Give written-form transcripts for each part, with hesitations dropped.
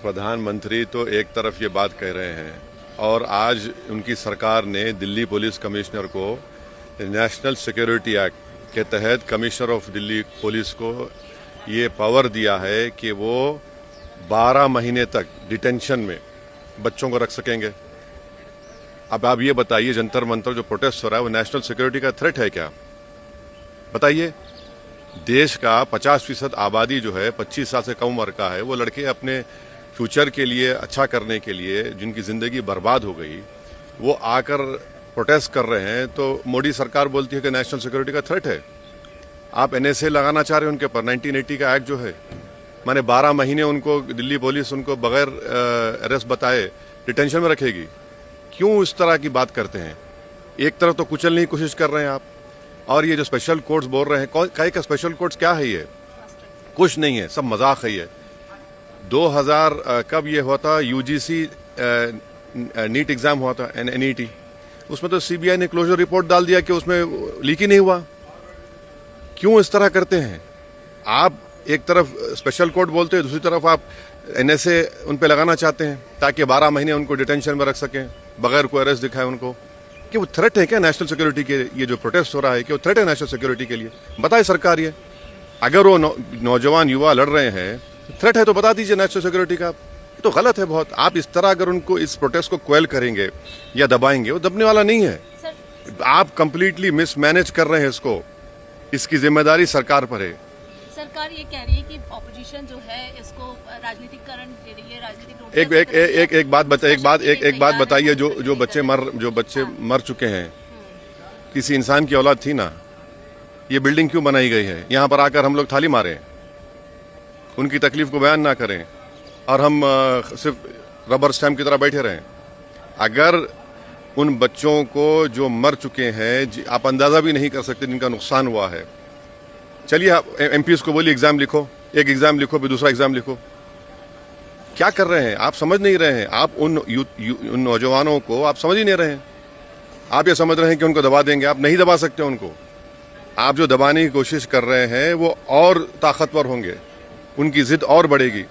प्रधानमंत्री तो एक तरफ ये बात कह रहे हैं और आज उनकी सरकार ने दिल्ली पुलिस कमिश्नर को नेशनल सिक्योरिटी एक्ट के तहत कमिश्नर ऑफ दिल्ली पुलिस को ये पावर दिया है कि वो 12 महीने तक डिटेंशन में बच्चों को रख सकेंगे। अब आप ये बताइए, जंतर मंतर जो प्रोटेस्ट हो रहा है वो नेशनल सिक्योरिटी का थ्रेट है क्या? बताइए। देश का 50% आबादी जो है 25 साल से कम उम्र का है, वो लड़के अपने फ्यूचर के लिए अच्छा करने के लिए जिनकी जिंदगी बर्बाद हो गई, वो आकर प्रोटेस्ट कर रहे हैं तो मोदी सरकार बोलती है कि नेशनल सिक्योरिटी का थ्रेट है। आप एनएसए लगाना चाह रहे हैं उनके ऊपर, 1980 का एक्ट जो है, माने 12 महीने उनको दिल्ली पुलिस उनको बगैर अरेस्ट बताए डिटेंशन में रखेगी। क्यों इस तरह की बात करते हैं? एक तरफ तो कुचलने की कोशिश कर रहे हैं आप, और ये जो स्पेशल कोर्ट्स बोल रहे हैं, कई का स्पेशल कोर्ट्स क्या है? ये कुछ नहीं है, सब मजाक है। ये 2000 कब ये हुआ था, यूजीसी नीट एग्जाम हुआ था, एनईटी, उसमें तो सीबीआई ने क्लोजर रिपोर्ट डाल दिया कि उसमें लीक ही नहीं हुआ। क्यों इस तरह करते हैं आप? एक तरफ स्पेशल कोर्ट बोलते हैं, दूसरी तरफ आप एनएसए उन पे लगाना चाहते हैं ताकि 12 महीने उनको डिटेंशन में रख सकें बगैर कोई अरेस्ट दिखाए उनको। कि वो थ्रेट है क्या नेशनल सिक्योरिटी के? ये जो प्रोटेस्ट हो रहा है कि वो थ्रेट है नेशनल सिक्योरिटी के लिए? बताए सरकार ये। अगर वो नौजवान युवा लड़ रहे हैं, थ्रेट है तो बता दीजिए नेशनल सिक्योरिटी का। तो गलत है बहुत। आप इस तरह अगर उनको इस प्रोटेस्ट को क्वेल करेंगे या दबाएंगे, वो दबने वाला नहीं है। आप कंप्लीटली मिसमैनेज कर रहे हैं इसको। इसकी जिम्मेदारी सरकार पर है। सरकार ये कह रही है कि ऑपोजिशन जो है इसको राजनीतिकरण दे रही है, राजनीतिक एक बात बताइए, जो बच्चे मर चुके हैं, किसी इंसान की औलाद थी ना? ये बिल्डिंग क्यों बनाई गई है? यहाँ पर आकर हम लोग थाली मारें, उनकी तकलीफ को बयान ना करें और हम सिर्फ रबर स्टैम्प की तरह बैठे रहें? अगर उन बच्चों को जो मर चुके हैं आप अंदाजा भी नहीं कर सकते जिनका नुकसान हुआ है। चलिए आप एमपीएस को बोलिए एग्जाम लिखो, एक एग्जाम लिखो फिर दूसरा एग्जाम लिखो। क्या कर रहे हैं आप? समझ नहीं रहे हैं आप। उन नौजवानों को आप समझ ही नहीं रहे हैं। आप ये समझ रहे हैं कि उनको दबा देंगे। आप नहीं दबा सकते उनको। आप जो दबाने की कोशिश कर रहे हैं वो और ताकतवर होंगे, उनकी जिद और बढ़ेगी।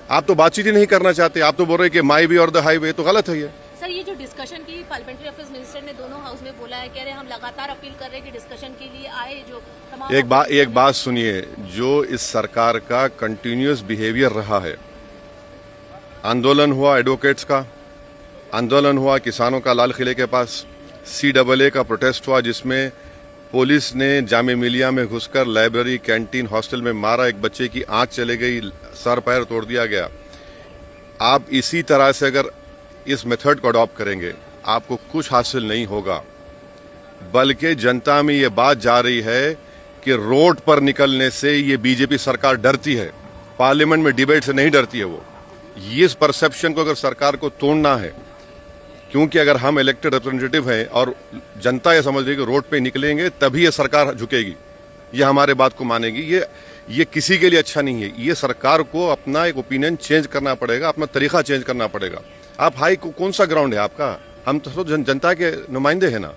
आप तो बातचीत ही नहीं करना चाहते। आप तो बोल रहे हैं कि माई वे और द हाईवे। तो गलत है ये। सर, ये जो डिस्कशन की पार्लियामेंट्री अफेयर्स मिनिस्टर ने दोनों हाउस में बोला है, कह रहे हैं हम लगातार अपील कर रहे हैं कि डिस्कशन के लिए आए। जो तमाम एक बात सुनिए, जो इस सरकार का कंटिन्यूअस बिहेवियर रहा है, आंदोलन हुआ एडवोकेट्स का, आंदोलन हुआ किसानों का लाल किले के पास, CAA का प्रोटेस्ट हुआ जिसमें पुलिस ने जामे मिलिया में घुसकर लाइब्रेरी, कैंटीन, हॉस्टल में मारा, एक बच्चे की आंख चले गई, सर पैर तोड़ दिया गया। आप इसी तरह से अगर इस मेथड को अडॉप्ट करेंगे आपको कुछ हासिल नहीं होगा, बल्कि जनता में ये बात जा रही है कि रोड पर निकलने से ये बीजेपी सरकार डरती है, पार्लियामेंट में डिबेट से नहीं डरती है वो। ये इस परसेप्शन को अगर सरकार को तोड़ना है, क्योंकि अगर हम इलेक्टेड रिप्रेजेंटेटिव हैं और जनता ये समझ रही है कि रोड पे निकलेंगे तभी ये सरकार झुकेगी, ये हमारे बात को मानेगी, ये किसी के लिए अच्छा नहीं है। ये सरकार को अपना एक ओपिनियन चेंज करना पड़ेगा, अपना तरीका चेंज करना पड़ेगा। आप हाई कौन सा ग्राउंड है आपका? हम तो जनता के नुमाइंदे हैं ना।